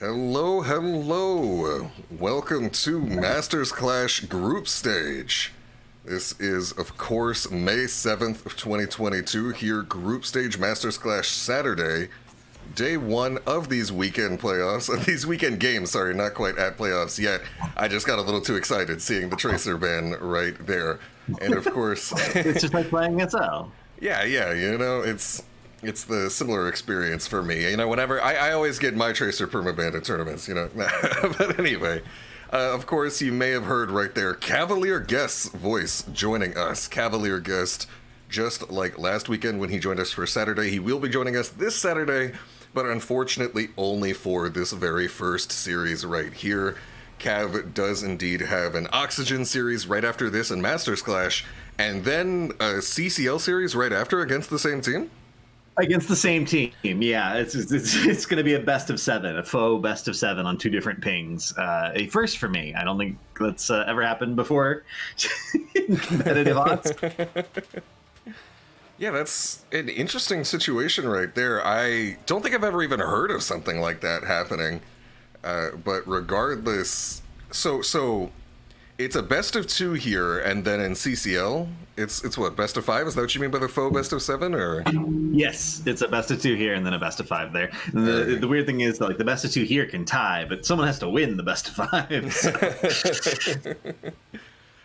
Hello, hello. Welcome to Masters Clash Group Stage. This is, of course, May 7th of 2022, here, Group Stage Masters Clash Saturday, day one of these weekend playoffs, these weekend games, sorry, not quite at playoffs yet. I just got a little too excited seeing the Tracer ban right there. And of course... It's just like playing XL. Yeah, you know, it's the similar experience for me. You know, whenever I always get my Tracer permabanned at tournaments, you know. But anyway, of course, you may have heard right there CavalierGuest's voice joining us. CavalierGuest, just like last weekend when he joined us for Saturday, he will be joining us this Saturday, but unfortunately only for this very first series right here. Cav does indeed have an Oxygen series right after this in Masters Clash, and then a CCL series right after against the same team? Against the same team, yeah. It's going to be a best of seven, a faux best of seven on two different pings. A first for me. I don't think that's ever happened before in competitive odds. Yeah, that's an interesting situation right there. I don't think I've ever even heard of something like that happening. But regardless, so it's a best of two here, and then in CCL, it's what, best of five? Is that what you mean by the faux best of seven, or? Yes, it's a best of two here and then a best of five there. The weird thing is, like, the best of two here can tie, but someone has to win the best of five. So.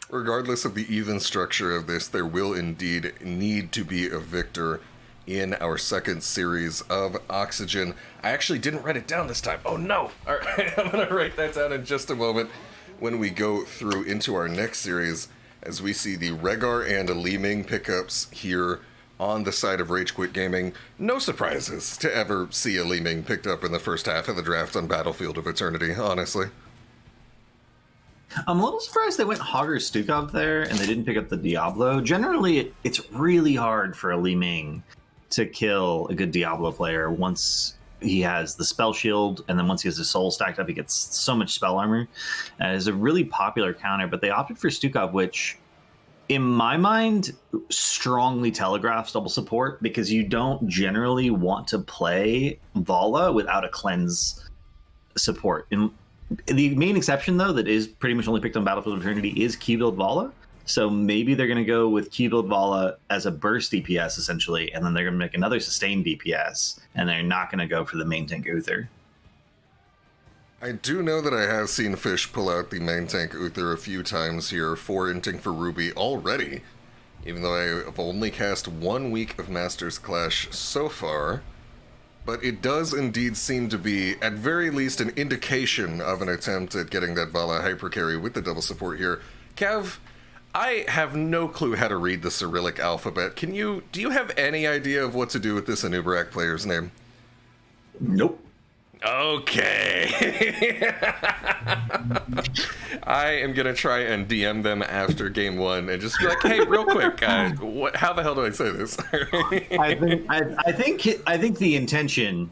Regardless of the even structure of this, there will indeed need to be a victor in our second series of Oxygen. I actually didn't write it down this time. Oh no! All right, I'm gonna write that down in just a moment when we go through into our next series, as we see the Rehgar and Li Ming pickups here on the side of Rage Quit Gaming. No surprises to ever see a Li Ming picked up in the first half of the draft on Battlefield of Eternity, honestly. I'm a little surprised they went Hogger Stukov there and they didn't pick up the Diablo. Generally, it's really hard for a Li Ming to kill a good Diablo player once he has the spell shield, and then once he has his soul stacked up, he gets so much spell armor. It's a really popular counter, but they opted for Stukov, which, in my mind, strongly telegraphs double support, because you don't generally want to play Vala without a cleanse support. And the main exception, though, that is pretty much only picked on Battlefield of Eternity is Keybuild Vala. So maybe they're going to go with Keybuild Vala as a burst DPS, essentially, and then they're going to make another sustained DPS, and they're not going to go for the main tank Uther. I do know that I have seen Fish pull out the main tank Uther a few times here for Inting for Ruby already, even though I have only cast 1 week of Masters Clash so far. But it does indeed seem to be, at very least, an indication of an attempt at getting that Vala hypercarry with the double support here. Cav, I have no clue how to read the Cyrillic alphabet. Do you have any idea of what to do with this Anubarak player's name? Nope. Okay. I am going to try and DM them after game one and just be like, hey, real quick, how the hell do I say this? I think the intention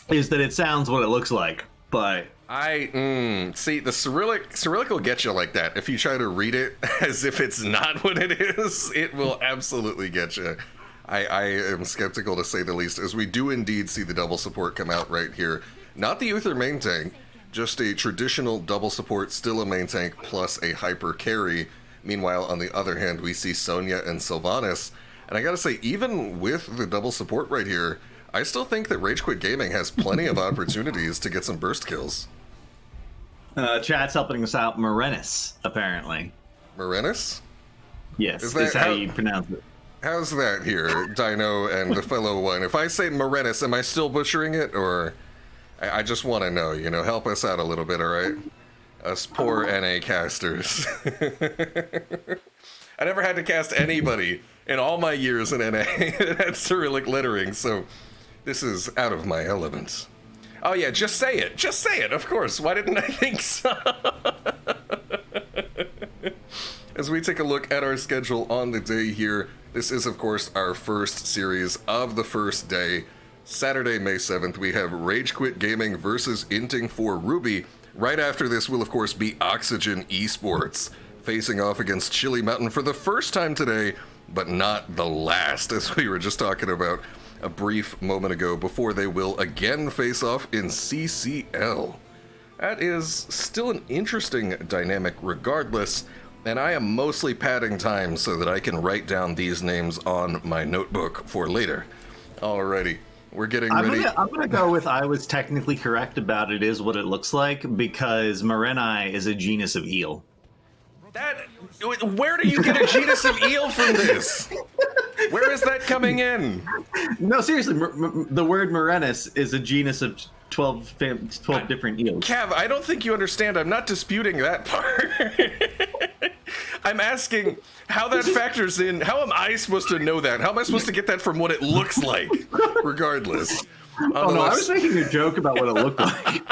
is that it sounds what it looks like, but see, the Cyrillic will get you like that. If you try to read it as if it's not what it is, it will absolutely get you. I am skeptical, to say the least, as we do indeed see the double support come out right here. Not the Uther main tank, just a traditional double support, still a main tank, plus a hyper carry. Meanwhile, on the other hand, we see Sonya and Sylvanas. And I gotta say, even with the double support right here, I still think that Rage Quit Gaming has plenty of opportunities to get some burst kills. Chat's helping us out. Morenis, apparently. Morenis? Yes, is how you pronounce it. How's that here, Dino and the fellow one? If I say Morenis, am I still butchering it, or I just want to know, you know, help us out a little bit, all right? Us poor NA casters. I never had to cast anybody in all my years in NA that had Cyrillic lettering, so this is out of my element. Oh yeah, just say it. Just say it, of course. Why didn't I think so? As we take a look at our schedule on the day here, this is, of course, our first series of the first day. Saturday, May 7th, we have Rage Quit Gaming versus Inting for Ruby. Right after this will, of course, be Oxygen Esports, facing off against Chili Mountain for the first time today, but not the last, as we were just talking about. a brief moment ago before they will again face off in CCL. That is still an interesting dynamic regardless, and I am mostly padding time so that I can write down these names on my notebook for later. Alrighty, we're getting ready. I'm gonna go with I was technically correct about it is what it looks like, because Marenai is a genus of eel. Where do you get a genus of eel from this? Where is that coming in? No, seriously, the word Morenus is a genus of 12 different eels. Cav, I don't think you understand. I'm not disputing that part. I'm asking how that factors in. How am I supposed to know that? How am I supposed to get that from what it looks like? Regardless. Oh, no, I was making a joke about what it looked like.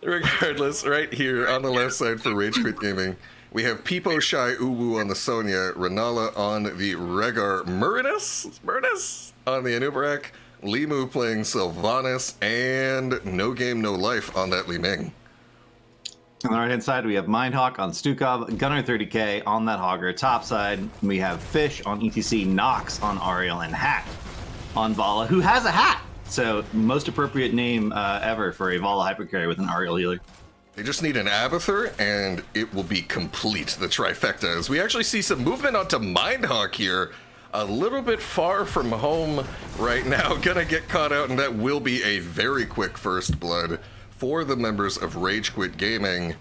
Regardless, right here on the left side for Rage Quit Gaming, we have Peepo Shy Uwu on the Sonya, Renala on the Rehgar, Murnus on the Anubarak, Limu playing Sylvanas, and No Game No Life on that Li Ming. On the right-hand side, we have Mindhawk on Stukov, Gunner 30k on that Hogger. Top side, we have Fish on ETC, Nox on Ariel, and Hat on Vala, who has a hat. So, most appropriate name ever for a Vala hypercarry with an Ariel healer. They just need an Abathur, and it will be complete, the trifecta. As we actually see some movement onto Mindhawk here, a little bit far from home right now. Gonna get caught out, and that will be a very quick first blood for the members of Rage Quit Gaming,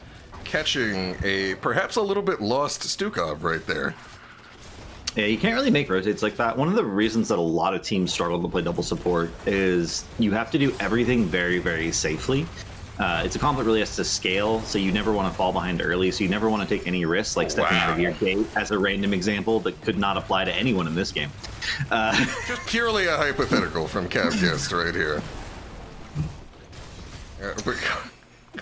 catching a perhaps a little bit lost Stukov right there. Yeah, you can't really make rotates like that. One of the reasons that a lot of teams struggle to play double support is you have to do everything very, very safely. It's a comp that really has to scale, so you never want to fall behind early, so you never want to take any risks, like stepping out of your gate, as a random example that could not apply to anyone in this game. Just purely a hypothetical from CavalierGuest right here. But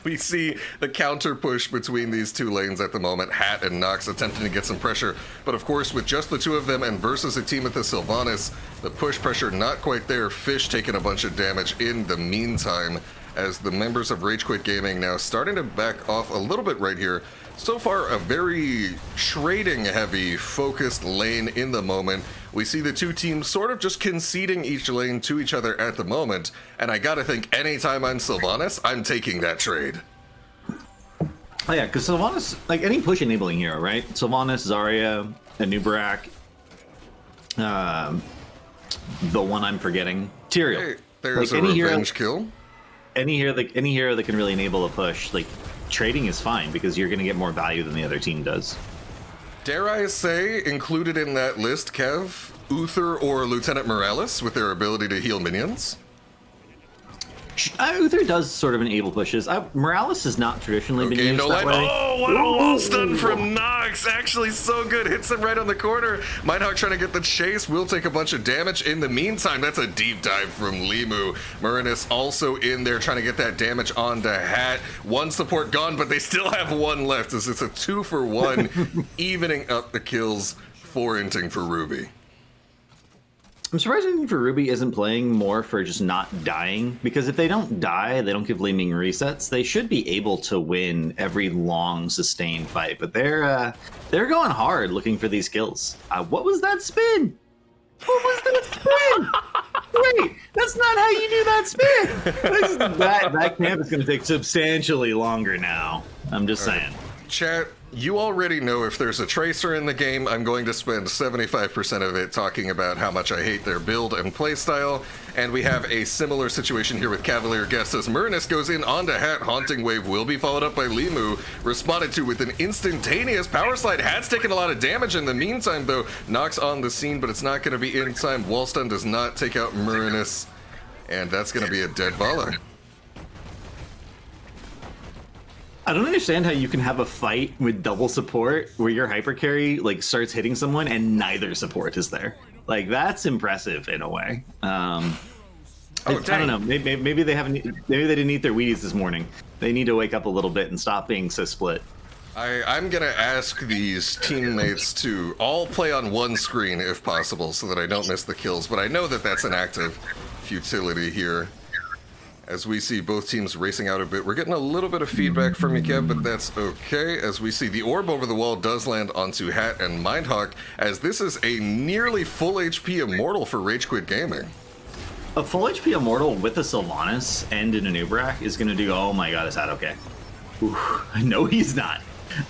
we see the counter push between these two lanes at the moment. Hat and Nox attempting to get some pressure, but of course with just the two of them and versus a team with the Sylvanas, the push pressure not quite there. Fish taking a bunch of damage in the meantime, as the members of Rage Quit Gaming now starting to back off a little bit right here. So far, a very trading-heavy, focused lane in the moment. We see the two teams sort of just conceding each lane to each other at the moment, and I gotta think anytime I'm Sylvanas, I'm taking that trade. Oh yeah, because Sylvanas, like any push-enabling hero, right? Sylvanas, Zarya, Anubarak, the one I'm forgetting, Tyrael. Hey, there's like a revenge kill. Any hero that can really enable a push, like trading is fine because you're going to get more value than the other team does. Dare I say, included in that list, Kev, Uther or Lieutenant Morales with their ability to heal minions? Uther does sort of enable pushes. Morales has not traditionally been used that way. Oh, what a wall stun from Nox! Actually, so good. Hits him right on the corner. Mindhawk trying to get the chase. Will take a bunch of damage. In the meantime, that's a deep dive from Limu. Murinis also in there trying to get that damage onto Hat. One support gone, but they still have one left as it's a 2-for-1, evening up the kills for Inting for Ruby. I'm surprised Inting for Ruby isn't playing more for just not dying, because if they don't die, they don't give Li Ming resets, they should be able to win every long, sustained fight. But they're going hard looking for these kills. What was that spin? What was that spin? Wait, that's not how you do that spin. That camp is going to take substantially longer now. I'm just saying. Chat, you already know if there's a Tracer in the game, I'm going to spend 75% of it talking about how much I hate their build and playstyle. And we have a similar situation here with CavalierGuest as Murnus goes in onto Hat. Haunting Wave will be followed up by Limu, responded to with an instantaneous power slide. Hat's taking a lot of damage in the meantime, though. Nox on the scene, but it's not going to be in time. Wallstun does not take out Murnus, and that's going to be a dead Vala. I don't understand how you can have a fight with double support where your hypercarry like starts hitting someone and neither support is there. Like, that's impressive in a way. I don't know. Maybe they haven't. Maybe they didn't eat their Wheaties this morning. They need to wake up a little bit and stop being so split. I'm gonna ask these teammates to all play on one screen if possible, so that I don't miss the kills. But I know that that's an active futility here. as we see both teams racing out a bit. We're getting a little bit of feedback from you, Kev, but that's okay, as we see the orb over the wall does land onto Hat and Mindhawk, as this is a nearly full HP Immortal for Rage Quit Gaming. A full HP Immortal with a Sylvanas and an Anubarak is going to do, oh my god, is that okay? Ooh, no, he's not.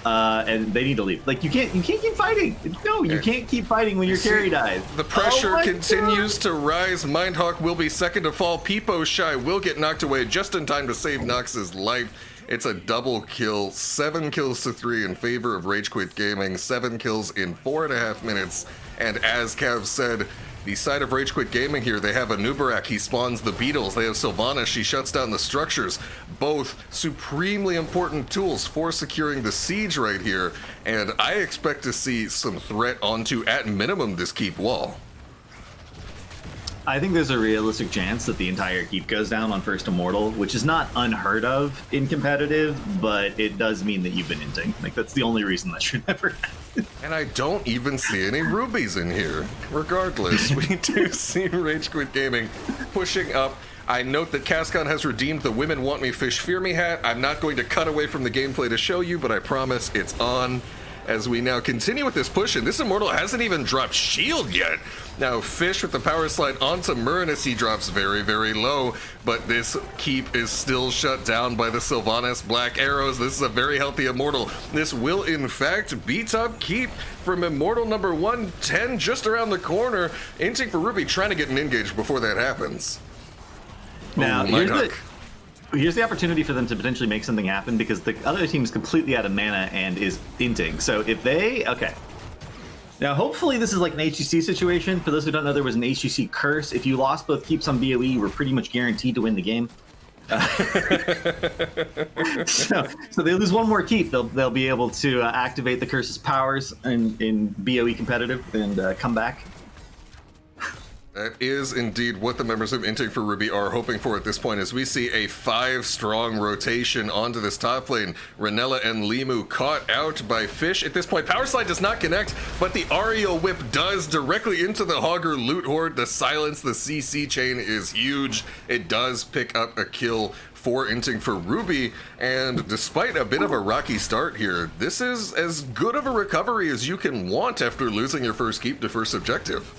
And they need to leave. Like, you can't keep fighting. No, you can't keep fighting when your carry dies. The pressure continues to rise. Mindhawk will be second to fall. Peepo Shy will get knocked away just in time to save Nox's life. It's a double kill, 7 kills to 3 in favor of Rage Quit Gaming, 7 kills in 4.5 minutes. And as Cav said, the side of Rage Quit Gaming here, they have Anubarak, he spawns the beetles. They have Sylvanas, she shuts down the structures. Both supremely important tools for securing the siege right here. And I expect to see some threat onto, at minimum, this keep wall. I think there's a realistic chance that the entire keep goes down on first Immortal, which is not unheard of in competitive, but it does mean that you've been inting. Like, that's the only reason that should never happen. And I don't even see any rubies in here. Regardless, we do see Rage Quit Gaming pushing up. I note that Cascon has redeemed the Women Want Me Fish Fear Me hat. I'm not going to cut away from the gameplay to show you, but I promise it's on. As we now continue with this push, and this Immortal hasn't even dropped shield yet. Now, Fish with the power slide onto Murrinus, he drops very, very low, but this keep is still shut down by the Sylvanas Black Arrows. This is a very healthy Immortal. This will, in fact, beat up keep from Immortal number 110 just around the corner. Inting for Ruby trying to get an engage before that happens. Now, here's the opportunity for them to potentially make something happen, because the other team is completely out of mana and is inting. So if they... Okay. Now, hopefully this is like an HGC situation. For those who don't know, there was an HGC curse. If you lost both keeps on BOE, you were pretty much guaranteed to win the game. So they lose one more keep. They'll be able to activate the curse's powers in BOE competitive and come back. That is indeed what the members of Inting for Ruby are hoping for at this point, as we see a 5-strong rotation onto this top lane. Renella and Limu caught out by Fish. At this point, Power Slide does not connect, but the Aerial Whip does directly into the Hogger Loot Horde. The silence, the CC chain is huge. It does pick up a kill for Inting for Ruby, and despite a bit of a rocky start here, this is as good of a recovery as you can want after losing your first keep to first objective.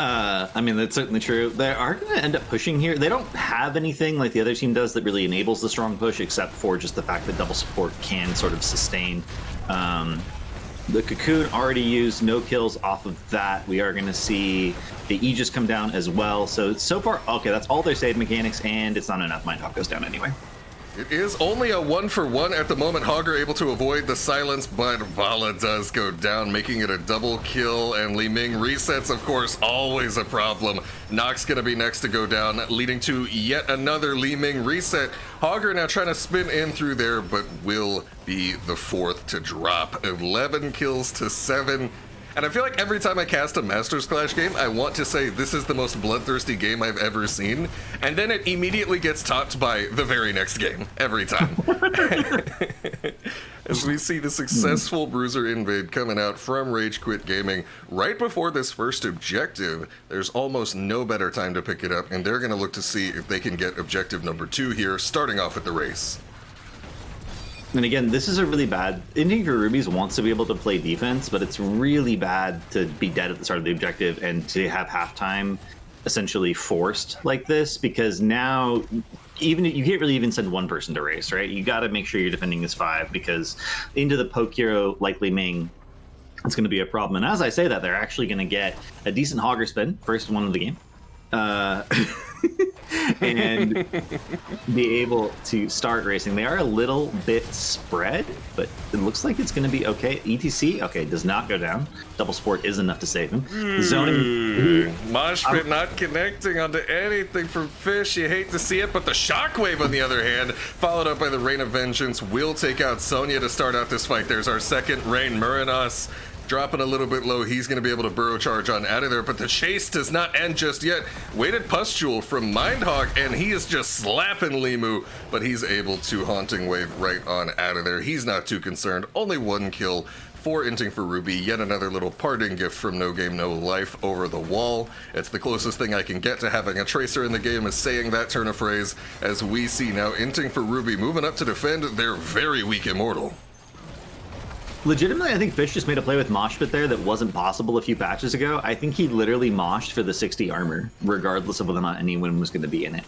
I mean, that's certainly true. They are going to end up pushing here. They don't have anything like the other team does that really enables the strong push, except for just the fact that double support can sort of sustain. The Cocoon already used no kills off of that. We are going to see the Aegis come down as well. So far, okay, that's all their save mechanics, and it's not enough. Mindhawk goes down anyway. It is only a 1-for-1 at the moment. Hogger able to avoid the silence, but Vala does go down, making it a double kill, and Li Ming resets, of course, always a problem. Nox gonna be next to go down, leading to yet another Li Ming reset. Hogger now trying to spin in through there, but will be the fourth to drop. 11 kills to 7. And I feel like every time I cast a Masters Clash game, I want to say this is the most bloodthirsty game I've ever seen, and then it immediately gets topped by the very next game, every time. As we see the successful Bruiser invade coming out from Rage Quit Gaming right before this first objective. There's almost no better time to pick it up, and they're going to look to see if they can get objective number 2 here, starting off with the race. And again, this is a really bad... Inting for Rubies wants to be able to play defense, but it's really bad to be dead at the start of the objective and to have halftime essentially forced like this, because now even you can't really even send one person to race, right? You got to make sure you're defending this 5, because into the poke hero like Li Ming, it's going to be a problem. And as I say that, they're actually going to get a decent Hogger spin, first one of the game. And be able to start racing. They are a little bit spread, but it looks like it's going to be okay. ETC, okay, does not go down. Double support is enough to save him. Zoning. Mosh pit not connecting onto anything from Fish. You hate to see it, but the Shockwave, on the other hand, followed up by the Rain of Vengeance, will take out Sonya to start out this fight. There's our second Rain. Murinos dropping a little bit low. He's going to be able to burrow charge on out of there, but the chase does not end just yet. Weighted Pustule from Mindhawk, and he is just slapping Limu, but he's able to Haunting Wave right on out of there. He's not too concerned. Only 1 kill for Inting for Ruby. Yet another little parting gift from No Game No Life over the wall. It's the closest thing I can get to having a Tracer in the game is saying that turn of phrase, as we see now Inting for Ruby moving up to defend their very weak Immortal. Legitimately, I think Fish just made a play with Moshpit there that wasn't possible a few patches ago. I think he literally moshed for the 60 armor, regardless of whether or not anyone was going to be in it.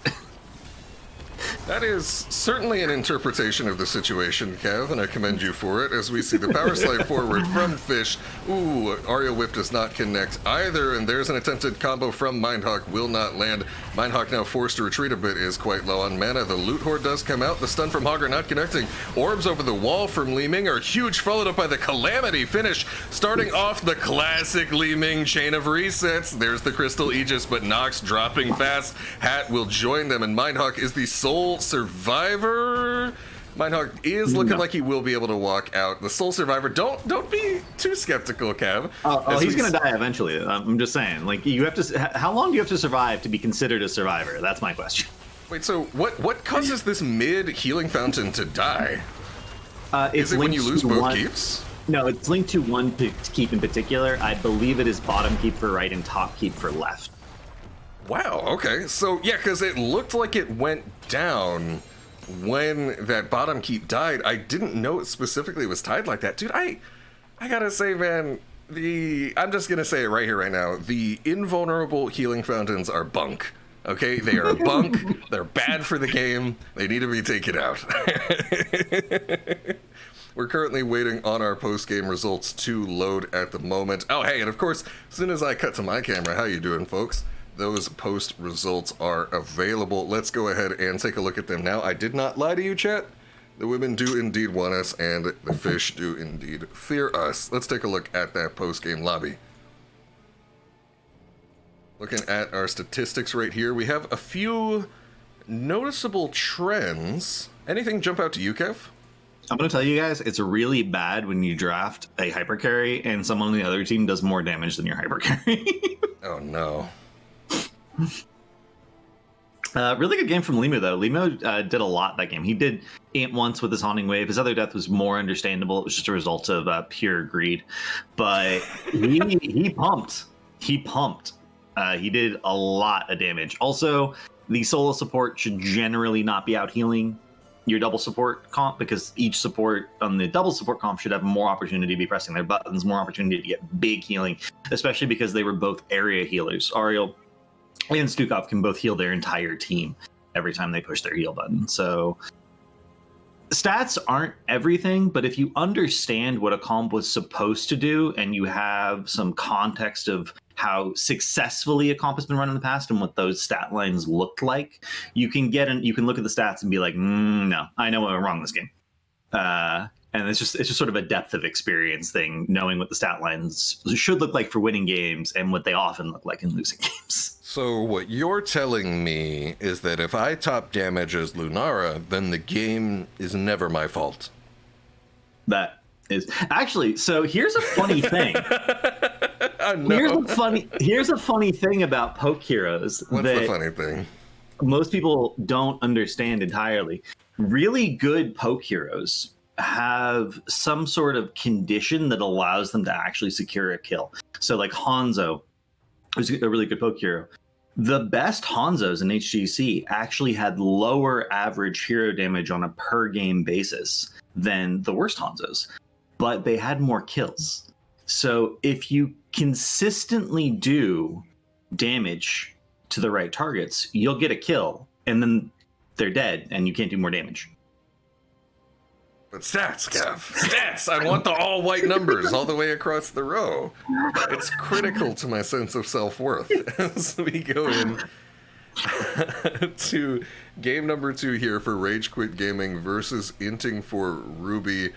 That is certainly an interpretation of the situation, Kev, and I commend you for it, as we see the power slide forward from Fish. Ooh, Aerial Whip does not connect either, and there's an attempted combo from Mindhawk, will not land. Mindhawk now forced to retreat a bit, is quite low on mana. The Loot Horde does come out, the stun from Hogger not connecting. Orbs over the wall from Li Ming are huge, followed up by the Calamity finish, starting off the classic Li Ming chain of resets. There's the Crystal Aegis, but Nox dropping fast. Hat will join them, and Mindhawk is the sole survivor. Mindhawk is looking like he will be able to walk out. The sole survivor. Don't be too skeptical, Kev. Oh, he's gonna die eventually. I'm just saying. Like, you have to. How long do you have to survive to be considered a survivor? That's my question. Wait, so what causes this mid healing fountain to die? Is it when you lose both keeps? No, it's linked to one keep in particular. I believe it is bottom keep for right and top keep for left. Wow, okay. So, yeah, because it looked like it went down when that bottom keep died. I didn't know it specifically was tied like that. Dude, I gotta say, man, I'm just gonna say it right here, right now. The invulnerable healing fountains are bunk. Okay? They are bunk. They're bad for the game. They need to be taken out. We're currently waiting on our post-game results to load at the moment. Oh, hey, and of course, as soon as I cut to my camera, how you doing, folks? Those post results are available. Let's go ahead and take a look at them now. I did not lie to you, chat. The women do indeed want us, and the fish do indeed fear us. Let's take a look at that post-game lobby. Looking at our statistics right here, we have a few noticeable trends. Anything jump out to you, Kev? I'm going to tell you guys, it's really bad when you draft a hyper carry and someone on the other team does more damage than your hyper carry. Oh, no. Really good game from Limo, though. Limo did a lot that game. He did Ant once with his Haunting Wave. His other death was more understandable. It was just a result of pure greed. But he pumped. He pumped. He did a lot of damage. Also, the solo support should generally not be out healing your double support comp, because each support on the double support comp should have more opportunity to be pressing their buttons, more opportunity to get big healing, especially because they were both area healers. Ariel and Stukov can both heal their entire team every time they push their heal button. So stats aren't everything, but if you understand what a comp was supposed to do and you have some context of how successfully a comp has been run in the past and what those stat lines looked like, you can look at the stats and be like, no, I know what went wrong in this game. And it's just sort of a depth of experience thing, knowing what the stat lines should look like for winning games and what they often look like in losing games. So what you're telling me is that if I top damage as Lunara, then the game is never my fault. That is actually, so here's a funny thing. No. Here's a funny thing about poke heroes. What's the funny thing? Most people don't understand entirely. Really good poke heroes have some sort of condition that allows them to actually secure a kill. So like Hanzo is a really good poke hero. The best Hanzos in HGC actually had lower average hero damage on a per game basis than the worst Hanzos, but they had more kills. So if you consistently do damage to the right targets, you'll get a kill, and then they're dead, and you can't do more damage. But stats, Kev. Stats! I want the all-white numbers all the way across the row. It's critical to my sense of self-worth as we go in to game number 2 here for Rage Quit Gaming versus Inting for Ruby.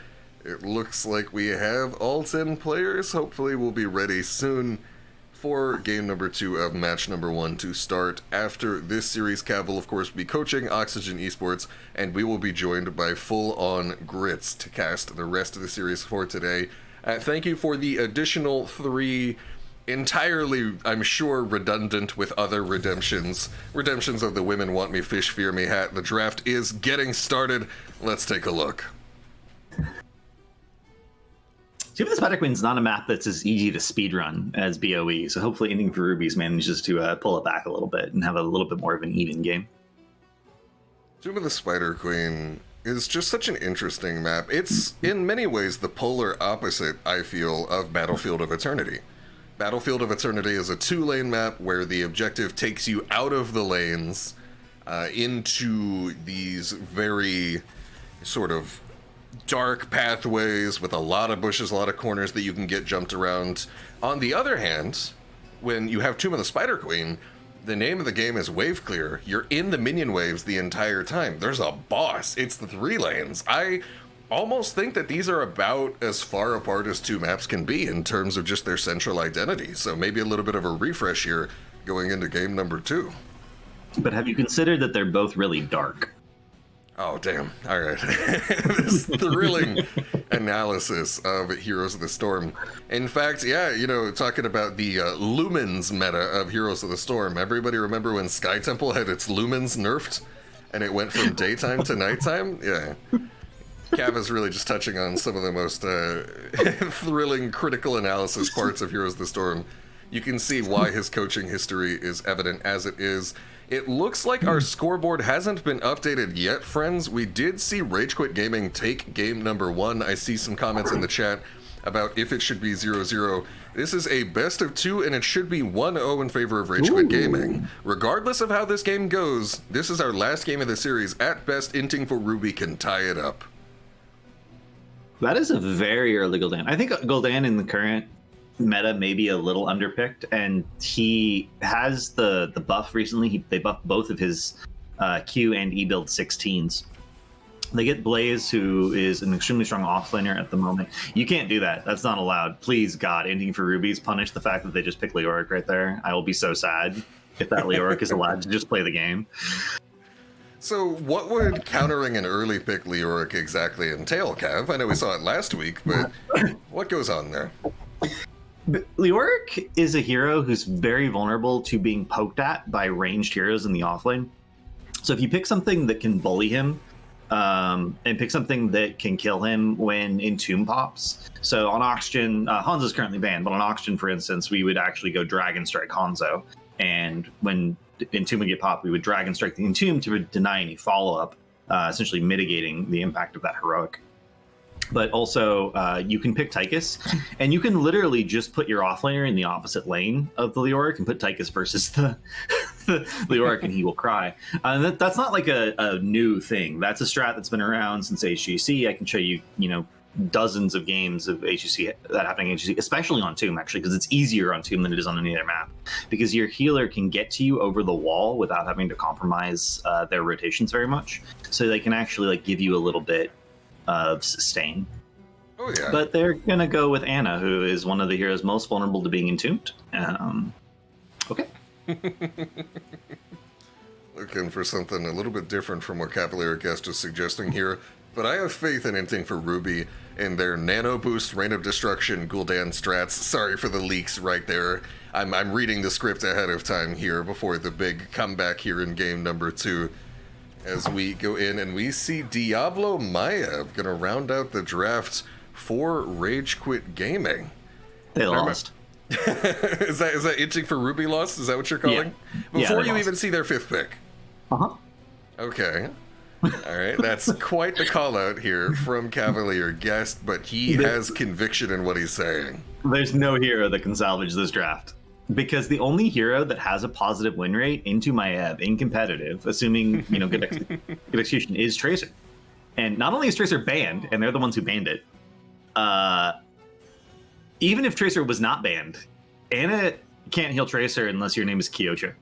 It looks like we have all 10 players. Hopefully we'll be ready soon for game number 2 of match number 1 to start. After this series, Cav will of course be coaching Oxygen Esports, and we will be joined by Full On Grits to cast the rest of the series for today. Thank you for the additional 3 entirely, I'm sure, redundant with other redemptions of the Women Want Me Fish Fear Me hat. The draft is getting started. Let's take a look. Tomb of the Spider Queen's not a map that's as easy to speedrun as BOE, so hopefully Inting for Rubies manages to pull it back a little bit and have a little bit more of an even game. Tomb of the Spider Queen is just such an interesting map. It's in many ways the polar opposite, I feel, of Battlefield of Eternity. Battlefield of Eternity is a 2-lane map where the objective takes you out of the lanes into these very sort of dark pathways with a lot of bushes, a lot of corners that you can get jumped around. On the other hand, when you have Tomb of the Spider Queen, the name of the game is Wave Clear. You're in the minion waves the entire time. There's a boss. It's the 3 lanes. I almost think that these are about as far apart as 2 maps can be in terms of just their central identity. So maybe a little bit of a refresh here going into game number 2. But have you considered that they're both really dark? Oh, damn. All right. This thrilling analysis of Heroes of the Storm. In fact, yeah, talking about the lumens meta of Heroes of the Storm. Everybody remember when Sky Temple had its lumens nerfed and it went from daytime to nighttime? Yeah. Cav is really just touching on some of the most thrilling critical analysis parts of Heroes of the Storm. You can see why his coaching history is evident as it is. It looks like our scoreboard hasn't been updated yet, friends. We did see Rage Quit Gaming take game number 1. I see some comments in the chat about if it should be 0-0. This is a best of 2, and it should be 1-0 in favor of Rage Quit Gaming. Regardless of how this game goes, this is our last game of the series. At best, Inting for Ruby can tie it up. That is a very early Gul'dan. I think Gul'dan in the current meta may be a little underpicked, and he has the buff recently. They buffed both of his Q and E build 16s. They get Blaze, who is an extremely strong offlaner at the moment. You can't do that. That's not allowed. Please, God, Inting for Rubies, punish the fact that they just picked Leoric right there. I will be so sad if that Leoric is allowed to just play the game. So what would countering an early pick Leoric exactly entail, Cav? I know we saw it last week, but what goes on there? Leoric is a hero who's very vulnerable to being poked at by ranged heroes in the offlane. So if you pick something that can bully him, and pick something that can kill him when Entomb pops. So on Oxygen, Hanzo's currently banned, but on Oxygen, for instance, we would actually go Dragon Strike Hanzo. And when Entomb would get popped, we would Dragon Strike the Entomb to deny any follow-up, essentially mitigating the impact of that heroic. But also, you can pick Tychus, and you can literally just put your offlaner in the opposite lane of the Leoric and put Tychus versus the Leoric, and he will cry. That's not like a new thing. That's a strat that's been around since HGC. I can show you, dozens of games of HGC that happening in HGC, especially on Tomb, actually, because it's easier on Tomb than it is on any other map. Because your healer can get to you over the wall without having to compromise their rotations very much. So they can actually give you a little bit of sustain. Oh yeah. But they're gonna go with Anna, who is one of the heroes most vulnerable to being entombed. Okay. Looking for something a little bit different from what CavalierGuest is suggesting here, but I have faith in Inting for Ruby in their Nano Boost, Reign of Destruction, Gul'dan strats. Sorry for the leaks right there. I'm reading the script ahead of time here before the big comeback here in game number 2. As we go in and we see Diablo Maiev going to round out the draft for Rage Quit Gaming. They lost. Is that Inting for Ruby lost? Is that what you're calling? Yeah. Before you even see their 5th pick. Uh-huh. Okay. All right. That's quite the call out here from CavalierGuest, but he has conviction in what he's saying. There's no hero that can salvage this draft. Because the only hero that has a positive win rate into Maiev in competitive, assuming good execution, is Tracer. And not only is Tracer banned, and they're the ones who banned it, even if Tracer was not banned, Anna can't heal Tracer unless your name is Kyocha.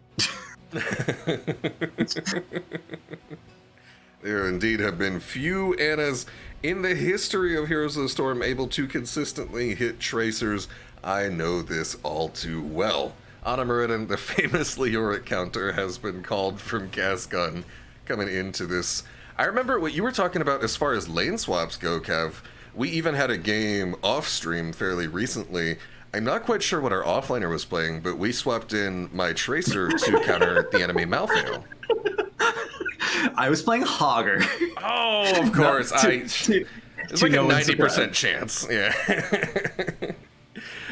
There indeed have been few Annas in the history of Heroes of the Storm able to consistently hit Tracers. I know this all too well. Anna Meridan, the famous Leoric counter, has been called from Gascon coming into this. I remember what you were talking about as far as lane swaps go, Kev. We even had a game off-stream fairly recently. I'm not quite sure what our offliner was playing, but we swapped in my Tracer to counter the enemy Malthael. I was playing Hogger. Oh, of course. It's like a 90% chance. Yeah.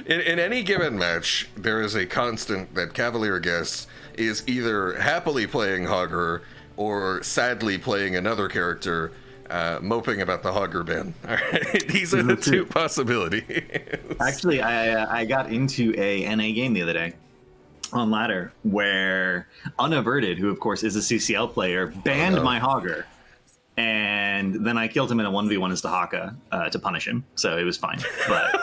In any given match, there is a constant that CavalierGuest is either happily playing Hogger or sadly playing another character, moping about the Hogger ban. All right? These are the two possibilities. Actually, I got into a NA game the other day on ladder where Unaverted, who of course is a CCL player, banned my Hogger. And then I killed him in a 1v1 as Tahaka to punish him. So it was fine. But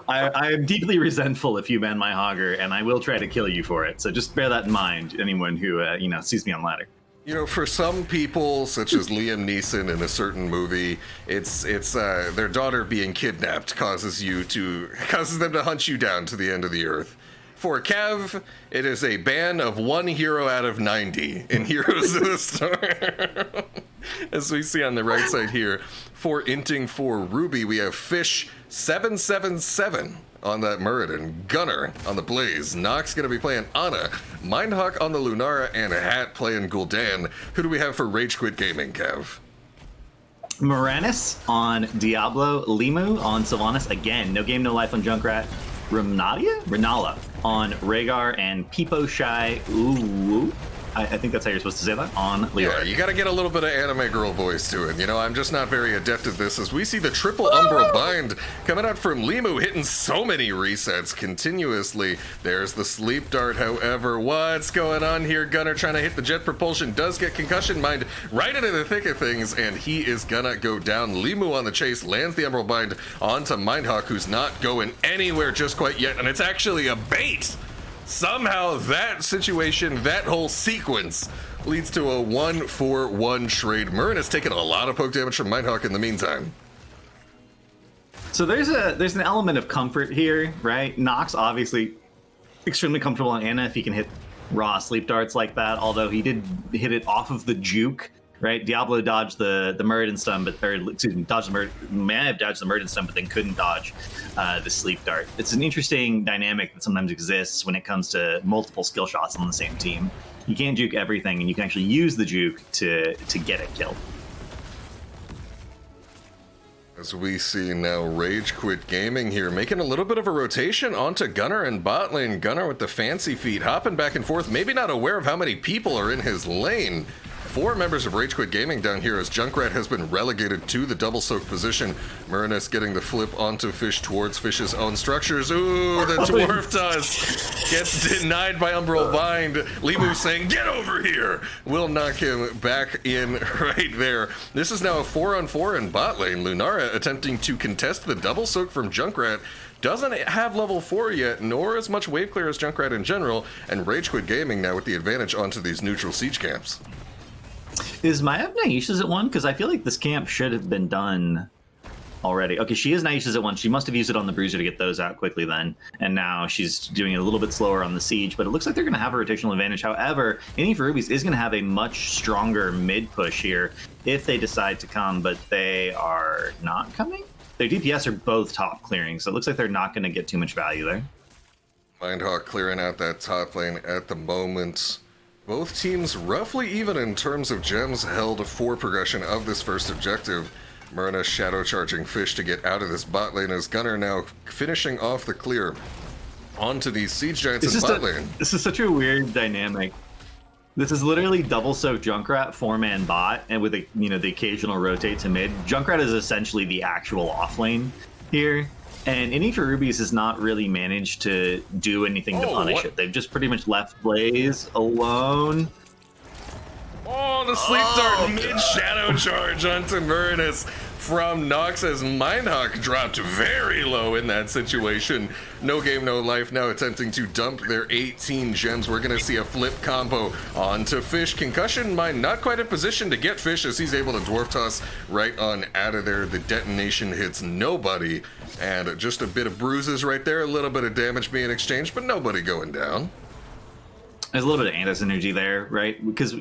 I am deeply resentful if you ban my Hogger, and I will try to kill you for it. So just bear that in mind, anyone who sees me on ladder. You know, for some people, such as Liam Neeson in a certain movie, it's their daughter being kidnapped causes them to hunt you down to the end of the earth. For Cav, it is a ban of 1 hero out of 90 in Heroes of the Storm. As we see on the right side here, for Inting for Ruby, we have Fish 777 on that Muradin, Gunner on the Blaze, Nox going to be playing Ana, Mindhawk on the Lunara, and Hat playing Gul'dan. Who do we have for Rage Quit Gaming, Cav? Moranis on Diablo, Limu on Sylvanas, again, no game, no life on Junkrat, Renala on Rhaegar, and Peepo Shy, I think that's how you're supposed to say that, on Leora. Yeah, you gotta get a little bit of anime girl voice to it. You know, I'm just not very adept at this, as we see the triple Umbral Bind coming out from Limu, hitting so many resets continuously. There's the Sleep Dart, however. What's going on here? Gunner trying to hit the jet propulsion, does get Concussion Mind right into the thick of things, and he is gonna go down. Limu on the chase, lands the Umbral Bind onto Mindhawk, who's not going anywhere just quite yet, and it's actually a bait! Somehow that situation, that whole sequence, leads to a 1-4-1 trade. Murren has taken a lot of poke damage from Mindhawk in the meantime. So there's an element of comfort here, right? Nox obviously extremely comfortable on Ana if he can hit raw sleep darts like that, although he did hit it off of the juke, right? Diablo dodged the Muradin stun, may have dodged the Muradin stun, but then couldn't dodge the sleep dart. It's an interesting dynamic that sometimes exists when it comes to multiple skill shots on the same team. You can't juke everything, and you can actually use the juke to get a kill. As we see now, Rage Quit Gaming here, making a little bit of a rotation onto Gunner and bot lane. Gunner with the fancy feet, hopping back and forth, maybe not aware of how many people are in his lane. 4 members of Rage Quit Gaming down here, as Junkrat has been relegated to the double soak position. Muranis getting the flip onto Fish towards Fish's own structures. Ooh, the Dwarf Tusk gets denied by Umbral Bind. Limu saying, get over here! Will knock him back in right there. This is now a 4-on-4 in bot lane. Lunara attempting to contest the double soak from Junkrat. Doesn't have level 4 yet, nor as much wave clear as Junkrat in general, and Rage Quit Gaming now with the advantage onto these neutral siege camps. Is Maiev Naish's at 1? Because I feel like this camp should have been done already. Okay, she is Naish's at 1. She must have used it on the Bruiser to get those out quickly then. And now she's doing it a little bit slower on the Siege, but it looks like they're going to have a rotational advantage. However, Inting for Rubies is going to have a much stronger mid push here if they decide to come, but they are not coming? Their DPS are both top clearing, so it looks like they're not going to get too much value there. Mindhawk clearing out that top lane at the moment. Both teams roughly even in terms of gems held for progression of this first objective. Myrna shadow charging Fish to get out of this bot lane, as Gunner now finishing off the clear onto these siege giants in bot lane. This is such a weird dynamic. This is literally double soak Junkrat, 4-man bot, and with the occasional rotate to mid. Junkrat is essentially the actual off lane here. And Inting for Rubies has not really managed to do anything to punish it. They've just pretty much left Blaze alone. Oh, the sleep dart mid-shadow charge onto Muranis from Nox, as Mindhawk dropped very low in that situation. No game, no life, now attempting to dump their 18 gems. We're going to see a flip combo onto Fish. Concussion Mind not quite in position to get Fish, as he's able to dwarf toss right on out of there. The detonation hits nobody, and just a bit of bruises right there, a little bit of damage being exchanged, but nobody going down. There's a little bit of Antis energy there, right? Because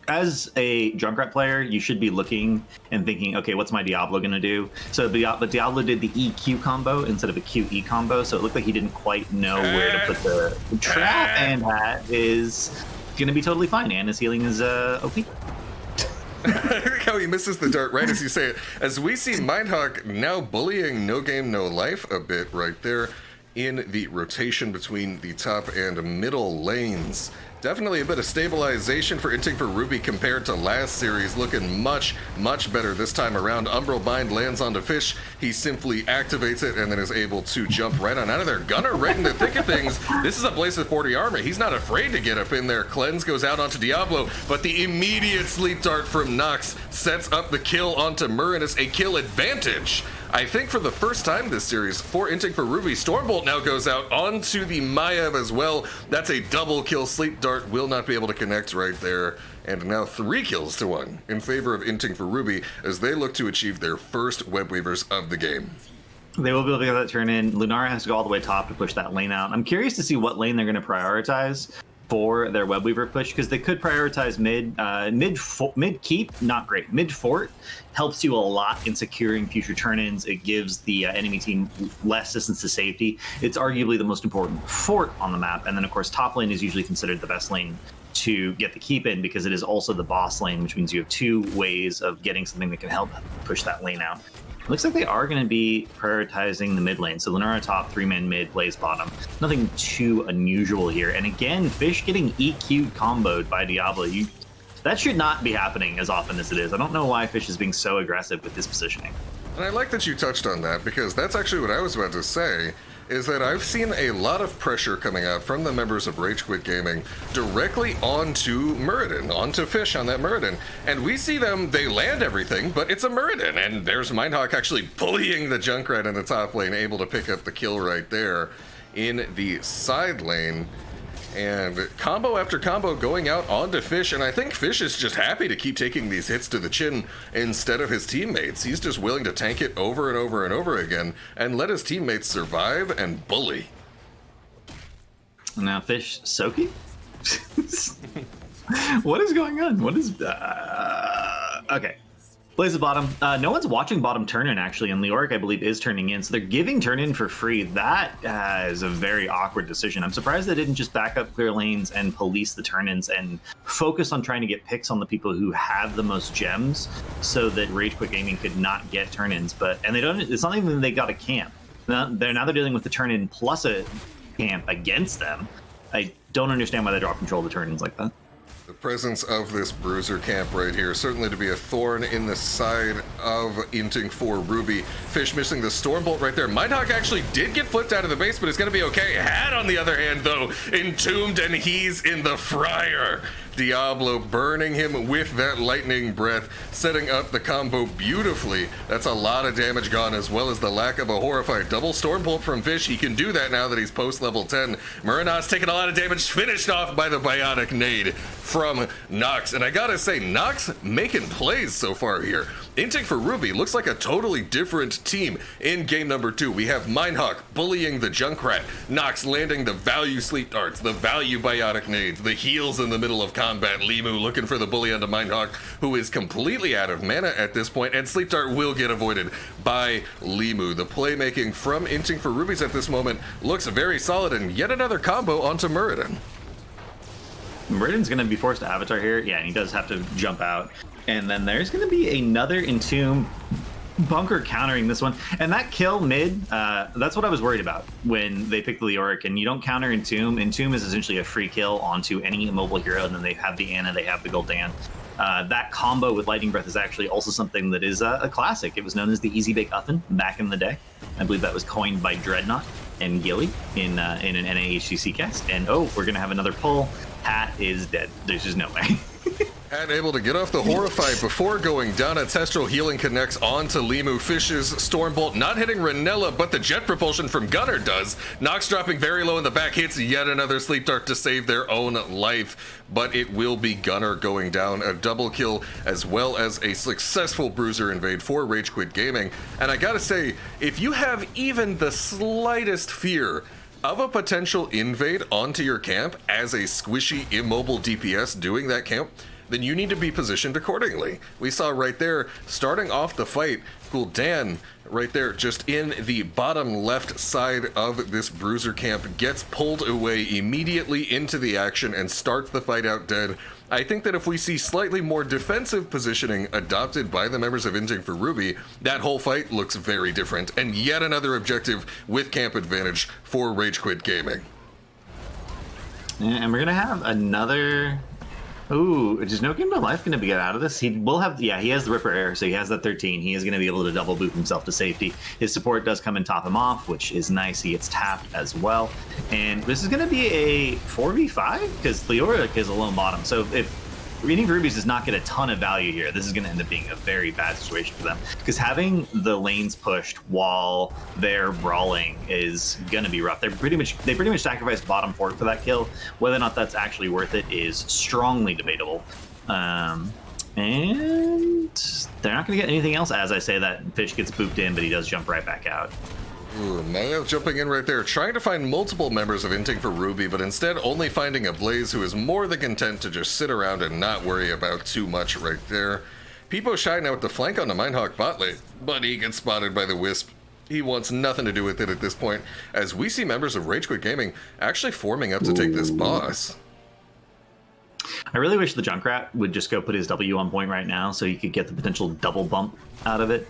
as a Junkrat player, you should be looking and thinking, okay, what's my Diablo going to do? So but Diablo did the EQ combo instead of a QE combo, so it looked like he didn't quite know where to put the trap, and that is going to be totally fine. And his healing is OP. How he misses the dart right as you say it. As we see Mindhawk now bullying No Game No Life a bit right there in the rotation between the top and middle lanes. Definitely a bit of stabilization for Inting for Ruby compared to last series. Looking much, much better this time around. Umbral Bind lands onto Fish. He simply activates it and then is able to jump right on out of there. Gunner right in the thick of things. This is a Blaze of 40 armor. He's not afraid to get up in there. Cleanse goes out onto Diablo, but the immediate sleep dart from Nox sets up the kill onto Murinus, a kill advantage. I think for the first time this series, for Inting for Ruby, Stormbolt now goes out onto the Maiev as well. That's a double kill. Sleep Dart will not be able to connect right there. And now 3 kills to 1 in favor of Inting for Ruby as they look to achieve their first Web Weavers of the game. They will be able to get that turn in. Lunara has to go all the way top to push that lane out. I'm curious to see what lane they're going to prioritize for their Web Weaver push, because they could prioritize mid keep, not great. Mid fort helps you a lot in securing future turn-ins. It gives the enemy team less distance to safety. It's arguably the most important fort on the map, and then of course top lane is usually considered the best lane to get the keep in because it is also the boss lane, which means you have 2 ways of getting something that can help push that lane out. Looks like they are going to be prioritizing the mid lane. So Lunara top, 3-man mid, Blaze bottom. Nothing too unusual here. And again, Fish getting EQ'd comboed by Diablo. That should not be happening as often as it is. I don't know why Fish is being so aggressive with this positioning. And I like that you touched on that, because that's actually what I was about to say, is that I've seen a lot of pressure coming out from the members of Rage Quit Gaming directly onto Muradin, onto Fish on that Muradin. And we see them, they land everything, but it's a Muradin, and there's Mindhawk actually bullying the Junkrat in the top lane, able to pick up the kill right there in the side lane. And combo after combo going out onto Fish, and I think Fish is just happy to keep taking these hits to the chin instead of his teammates. He's just willing to tank it over and over and over again and let his teammates survive and bully. Now Fish Soaky? What is going on? What is... okay. Blaze the bottom. No one's watching bottom turn-in, actually, and Leoric, I believe, is turning in. So they're giving turn-in for free. That is a very awkward decision. I'm surprised they didn't just back up clear lanes and police the turn-ins and focus on trying to get picks on the people who have the most gems so that Rage Quit Gaming could not get turn-ins. And they don't. It's not even that they got a camp. Now they're dealing with the turn-in plus a camp against them. I don't understand why they drop control of the turn-ins like that. The presence of this Bruiser camp right here, certainly to be a thorn in the side of Inting for Ruby. Fish missing the Stormbolt right there. Mindhawk actually did get flipped out of the base, but it's going to be okay. Had, on the other hand, though, entombed, and he's in the fryer. Diablo burning him with that lightning breath, setting up the combo beautifully. That's a lot of damage gone, as well as the lack of a horrified double Stormbolt from Fish. He can do that now that he's post level 10. Murinas taking a lot of damage, finished off by the Bionic Nade from Nox. And I gotta say, Nox making plays so far here. Inting for Ruby looks like a totally different team in game number 2. We have Mindhawk bullying the Junkrat, Nox landing the value sleep darts, the value Bionic Nades, the heals in the middle of combat, Limu looking for the bully onto Mindhawk, who is completely out of mana at this point, and sleep dart will get avoided by Limu. The playmaking from Inting for Rubies at this moment looks very solid, and yet another combo onto Muradin. Muradin's going to be forced to Avatar here. Yeah, and he does have to jump out. And then there's going to be another Entomb bunker countering this one. And that kill mid, that's what I was worried about when they picked the Leoric. And you don't counter Entomb. Entomb is essentially a free kill onto any immobile hero. And then they have the Ana, they have the Gul'dan. That combo with Lightning Breath is actually also something that is a classic. It was known as the Easy Bake Oven back in the day. I believe that was coined by Dreadnought and Gilly in an NAHCC cast. And oh, we're going to have another pull. Hat is dead. There's just no way. And able to get off the Horrified before going down. Ancestral Healing connects onto Limu. Fish's Stormbolt not hitting Renella, but the jet propulsion from Gunner does. Nox dropping very low in the back, hits yet another Sleep Dart to save their own life. But it will be Gunner going down. A double kill as well as a successful Bruiser invade for Rage Quit Gaming. And I gotta say, if you have even the slightest fear of a potential invade onto your camp as a squishy, immobile DPS doing that camp, then you need to be positioned accordingly. We saw right there, starting off the fight, Gul'dan right there, just in the bottom left side of this bruiser camp, gets pulled away immediately into the action and starts the fight out dead. I think that if we see slightly more defensive positioning adopted by the members of Inting for Ruby, that whole fight looks very different, and yet another objective with camp advantage for Rage Quit Gaming. And we're gonna have another. Ooh, is no game no life going to get out of this? He will have, yeah, he has the Ripper Air, so he has that 13. He is going to be able to double boop himself to safety. His support does come and top him off, which is nice. He gets tapped as well. And this is going to be a 4v5 because Leoric is a lone bottom. So if Inting for Rubies does not get a ton of value here, this is going to end up being a very bad situation for them, because having the lanes pushed while they're brawling is going to be rough. They pretty much sacrificed bottom fort for that kill. Whether or not that's actually worth it is strongly debatable. And they're not going to get anything else. As I say, that fish gets booped in, but he does jump right back out. Ooh, Mayo jumping in right there, trying to find multiple members of Inting for Ruby, but instead only finding a Blaze who is more than content to just sit around and not worry about too much right there. Peepo Shy now with the flank on the Minehawk bot lane, but he gets spotted by the Wisp. He wants nothing to do with it at this point, as we see members of Rage Quit Gaming actually forming up to take this boss. I really wish the Junkrat would just go put his W on point right now so he could get the potential double bump out of it.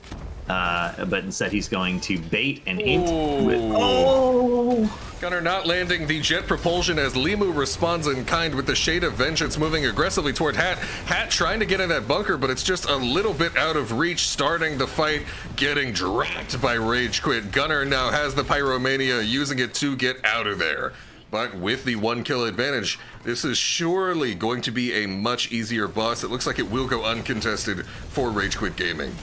But instead he's going to bait and int with... Oh! Gunnar not landing the jet propulsion as Limu responds in kind with the Shade of Vengeance, moving aggressively toward Hat. Hat trying to get in that bunker, but it's just a little bit out of reach, starting the fight, getting dropped by Rage Quit. Gunnar now has the Pyromania, using it to get out of there. But with the 1 kill advantage, this is surely going to be a much easier boss. It looks like it will go uncontested for Rage Quit Gaming.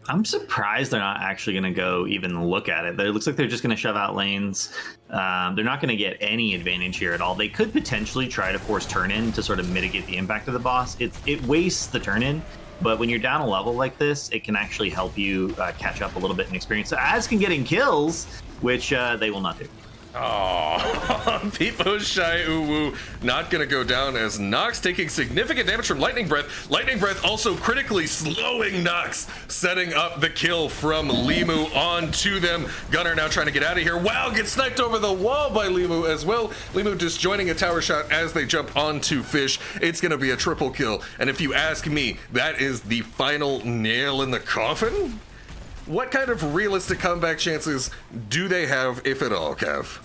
I'm surprised they're not actually going to go even look at it. It looks like they're just going to shove out lanes. They're not going to get any advantage here at all. They could potentially try to force turn-in to sort of mitigate the impact of the boss. It wastes the turn-in, but when you're down a level like this, it can actually help you catch up a little bit in experience. So as can getting kills, which they will not do. Oh, Peepo Shy Uwu not going to go down as Nox taking significant damage from Lightning Breath. Lightning Breath also critically slowing Nox, setting up the kill from Limu onto them. Gunnar now trying to get out of here. Wow, gets sniped over the wall by Limu as well. Limu disjoining a tower shot as they jump onto Fish. It's going to be a triple kill. And if you ask me, that is the final nail in the coffin? What kind of realistic comeback chances do they have, if at all, Cav?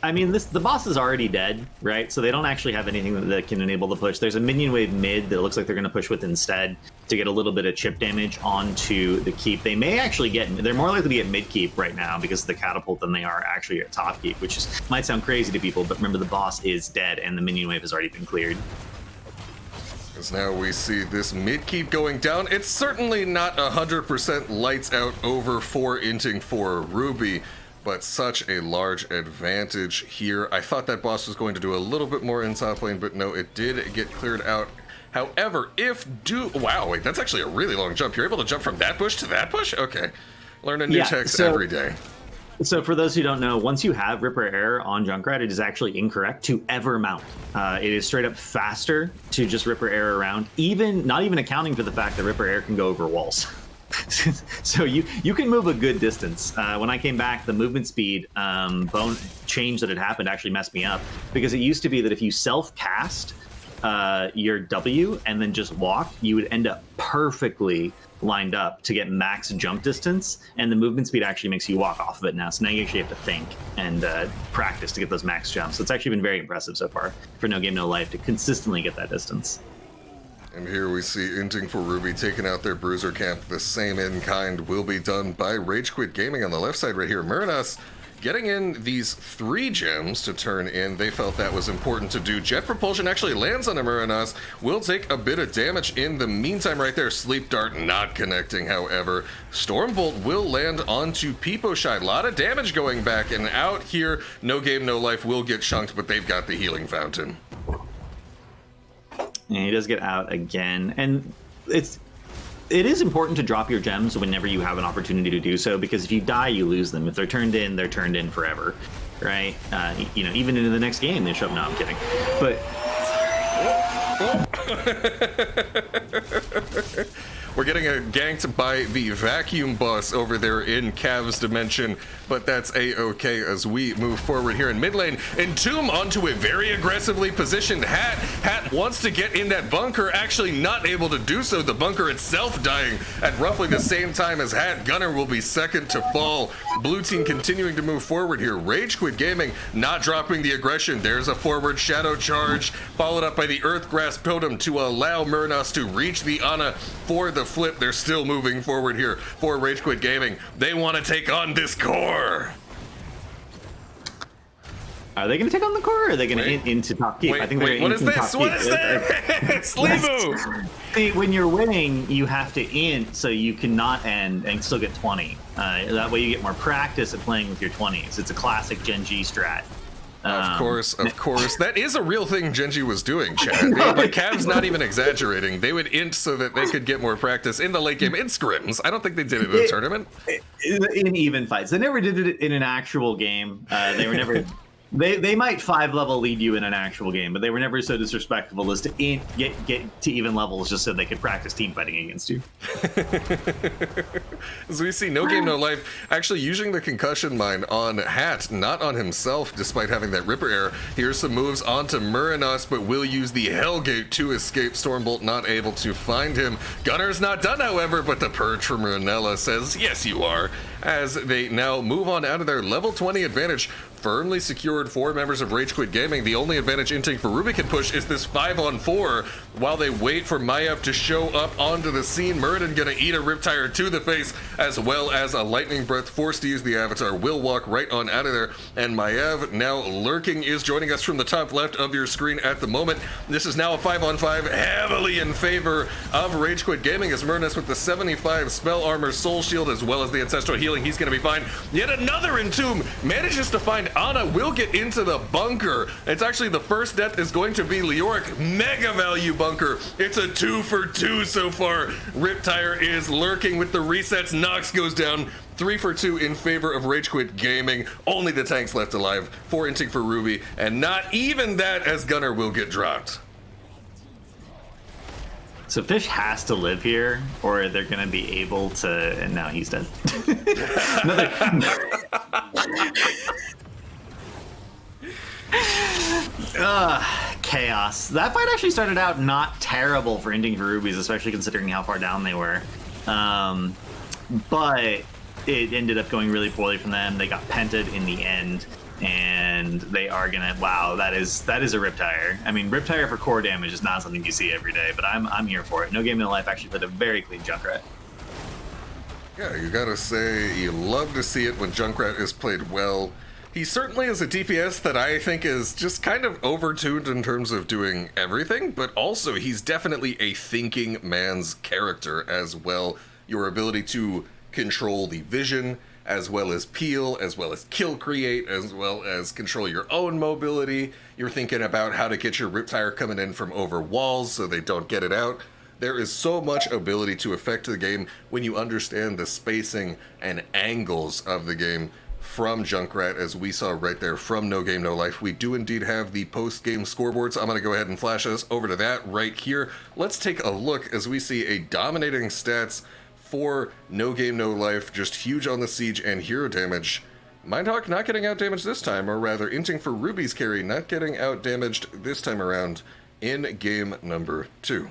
I mean, the boss is already dead, right? So they don't actually have anything that can enable the push. There's a minion wave mid that looks like they're going to push with instead to get a little bit of chip damage onto the keep. They may actually they're more likely to get mid keep right now because of the catapult than they are actually at top keep, which might sound crazy to people, but remember the boss is dead and the minion wave has already been cleared. As now we see this mid keep going down. It's certainly not 100% lights out over for Inting for Ruby, but such a large advantage here. I thought that boss was going to do a little bit more in top lane, but no, it did get cleared out. However, wow, wait, that's actually a really long jump. You're able to jump from that bush to that bush? Okay. Learn a new text every day. So for those who don't know, once you have Ripper Air on Junkrat, it is actually incorrect to ever mount. It is straight up faster to just Ripper Air around, not even accounting for the fact that Ripper Air can go over walls. So you can move a good distance. When I came back, the movement speed bone change that had happened actually messed me up, because it used to be that if you self-cast your W and then just walk, you would end up perfectly lined up to get max jump distance, and the movement speed actually makes you walk off of it now. So now you actually have to think and practice to get those max jumps. So it's actually been very impressive so far for No Game No Life to consistently get that distance. And here we see Inting for Ruby taking out their bruiser camp. The same in kind will be done by Rage Quit Gaming on the left side right here. Muranas getting in these 3 gems to turn in. They felt that was important to do. Jet Propulsion actually lands on a Muranas. Will take a bit of damage in the meantime right there. Sleep Dart not connecting, however. Stormbolt will land onto Peepo Shy. A lot of damage going back and out here. No Game No Life will get chunked, but they've got the healing fountain. And he does get out again, and it is important to drop your gems whenever you have an opportunity to do so, because if you die, you lose them. If they're turned in forever, right? Even into the next game, they show up. No, I'm kidding. But We're getting ganked by the vacuum boss over there in Cav's dimension, but that's a-okay as we move forward here in mid lane. Entomb onto a very aggressively positioned Hat. Hat wants to get in that bunker, actually not able to do so. The bunker itself dying at roughly the same time as Hat. Gunnar will be second to fall. Blue team continuing to move forward here. Rage Quit Gaming not dropping the aggression. There's a forward shadow charge, followed up by the Earthgrasp Totem to allow Myrnos to reach the Ana for the flip. They're still moving forward here for Rage Quit Gaming. They want to take on this core. Are they going to take on the core, or are they going to into top keep? I think they're what is this? What is this? Leave. See, when you're winning, you have to int so you cannot end and still get 20. That way you get more practice at playing with your 20s. It's a classic Gen G strat. Of course. That is a real thing Genji was doing, Chad. Like, Cav's not even exaggerating. They would int so that they could get more practice in the late game in scrims. I don't think they did it in a tournament. In even fights. They never did it in an actual game. They were never... They might 5-level lead you in an actual game, but they were never so disrespectful as to get to even levels just so they could practice team fighting against you. As we see, No Game No Life actually using the concussion mine on Hat, not on himself, despite having that Ripper error. Here's some moves onto Myrnos, but will use the Hellgate to escape. Stormbolt not able to find him. Gunnar's not done, however, but the Purge from Ranella says, yes, you are, as they now move on out of their level 20 advantage. Firmly secured 4 members of Rage Quit Gaming. The only advantage Inting for Ruby can push is this 5-on-4 while they wait for Maiev to show up onto the scene. Muradin gonna eat a Riptire to the face, as well as a Lightning Breath, forced to use the Avatar. Will walk right on out of there, and Maiev now lurking is joining us from the top left of your screen at the moment. This is now a 5-on-5 heavily in favor of Rage Quit Gaming, as Myrnos with the 75 spell armor, soul shield, as well as the ancestral healing. He's gonna be fine. Yet another Entomb manages to find Ana, will get into the bunker. It's actually the first death is going to be Leoric. Mega value bunker. It's a 2 for 2 so far. Riptire is lurking with the resets. Nox goes down. 3 for 2 in favor of Rage Quit Gaming. Only the tanks left alive. 4 Inting for Ruby, and not even that, as Gunnar will get dropped. So Fish has to live here, or they're going to be able to... And now he's dead. Chaos. That fight actually started out not terrible for Inting for Rubies, especially considering how far down they were. But it ended up going really poorly from them. They got pented in the end, and they are gonna... Wow, that is a Riptire. I mean, Riptire for core damage is not something you see every day, but I'm here for it. No Game No Life actually played a very clean Junkrat. Yeah, you gotta say, you love to see it when Junkrat is played well. He certainly is a DPS that I think is just kind of overtuned in terms of doing everything, but also he's definitely a thinking man's character as well. Your ability to control the vision, as well as peel, as well as kill create, as well as control your own mobility. You're thinking about how to get your Riptire coming in from over walls so they don't get it out. There is so much ability to affect the game when you understand the spacing and angles of the game. From Junkrat, as we saw right there from No Game No Life. We do indeed have the post-game scoreboards. I'm going to go ahead and flash us over to that right here. Let's take a look as we see a dominating stats for No Game No Life. Just huge on the siege and hero damage. Mindhawk not getting out damaged this time, or rather Inting for Ruby's carry not getting out damaged this time around in game number 2.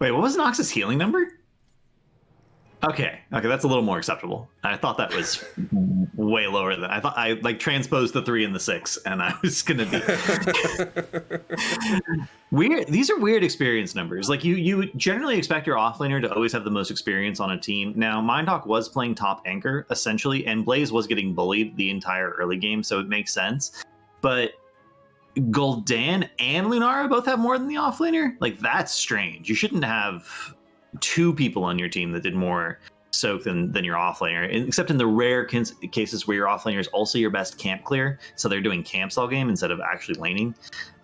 Wait, what was Nox's healing number? Okay, that's a little more acceptable. I thought that was way lower than I thought. I like transposed the 3 and the 6, and I was gonna be weird. These are weird experience numbers. Like you generally expect your offlaner to always have the most experience on a team. Now, Mindhawk was playing top anchor essentially, and Blaze was getting bullied the entire early game, so it makes sense. But Gul'dan and Lunara both have more than the offlaner. Like, that's strange. You shouldn't have 2 people on your team that did more soak than your offlaner, except in the rare cases where your offlaner is also your best camp clear, so they're doing camps all game instead of actually laning.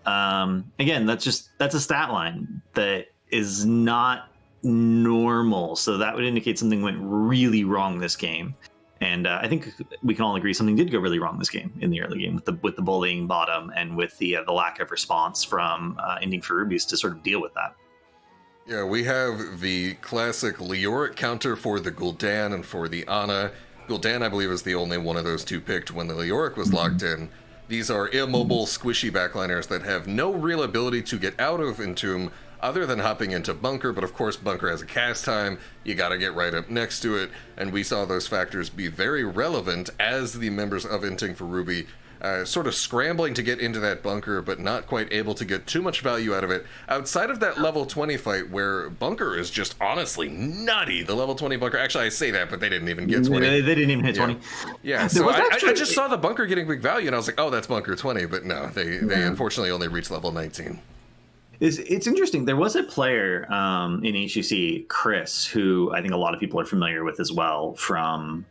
Again, that's a stat line that is not normal, so that would indicate something went really wrong this game. And I think we can all agree something did go really wrong this game in the early game with the bullying bottom and with the lack of response from Inting for Rubies to sort of deal with that. Yeah, we have the classic Leoric counter for the Gul'dan and for the Ana. Gul'dan, I believe, is the only one of those two picked when the Leoric was locked in. These are immobile, squishy backliners that have no real ability to get out of Entomb other than hopping into Bunker, but of course Bunker has a cast time, you gotta get right up next to it, and we saw those factors be very relevant as the members of Inting for Ruby sort of scrambling to get into that bunker, but not quite able to get too much value out of it. Outside of that level 20 fight, where Bunker is just honestly nutty, the level 20 Bunker, actually I say that, but they didn't even get 20. They didn't even hit 20. Yeah, so I just saw the Bunker getting big value, and I was like, oh, that's Bunker 20, but no, they unfortunately only reached level 19. It's interesting. There was a player in HCC, Chris, who I think a lot of people are familiar with as well from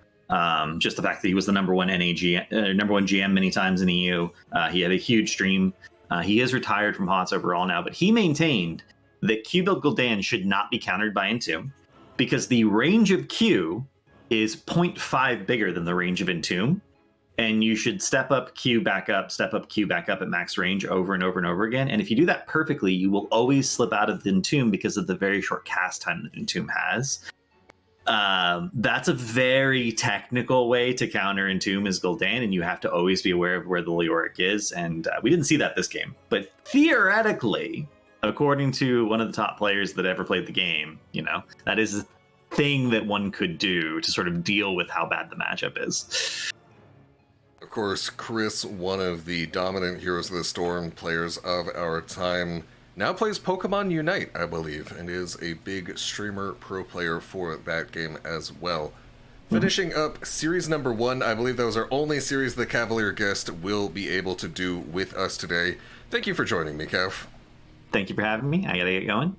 just the fact that he was the number one GM many times in EU. He had a huge stream. He is retired from HOTS overall now, but he maintained that Q build Gul'dan should not be countered by Entomb because the range of Q is 0.5 bigger than the range of Entomb. And you should step up Q back up, step up Q back up at max range over and over and over again. And if you do that perfectly, you will always slip out of the Entomb because of the very short cast time that Entomb has. That's a very technical way to counter Entomb as Gul'dan, and you have to always be aware of where the Leoric is. And we didn't see that this game. But theoretically, according to one of the top players that ever played the game, that is a thing that one could do to sort of deal with how bad the matchup is. Of course, Chris, one of the dominant Heroes of the Storm players of our time, now plays Pokemon Unite, I believe, and is a big streamer pro player for that game as well. Finishing up series number 1, I believe that was our only series the CavalierGuest will be able to do with us today. Thank you for joining me, Kev. Thank you for having me. I gotta get going.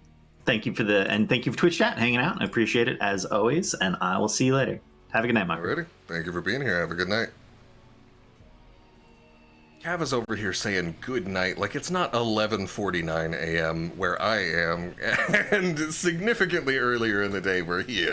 Thank you for Twitch chat hanging out. I appreciate it as always, and I will see you later. Have a good night, my friend. Alrighty. Thank you for being here. Have a good night. Cav is over here saying good night like it's not 11:49 a.m. where I am, and significantly earlier in the day where he is.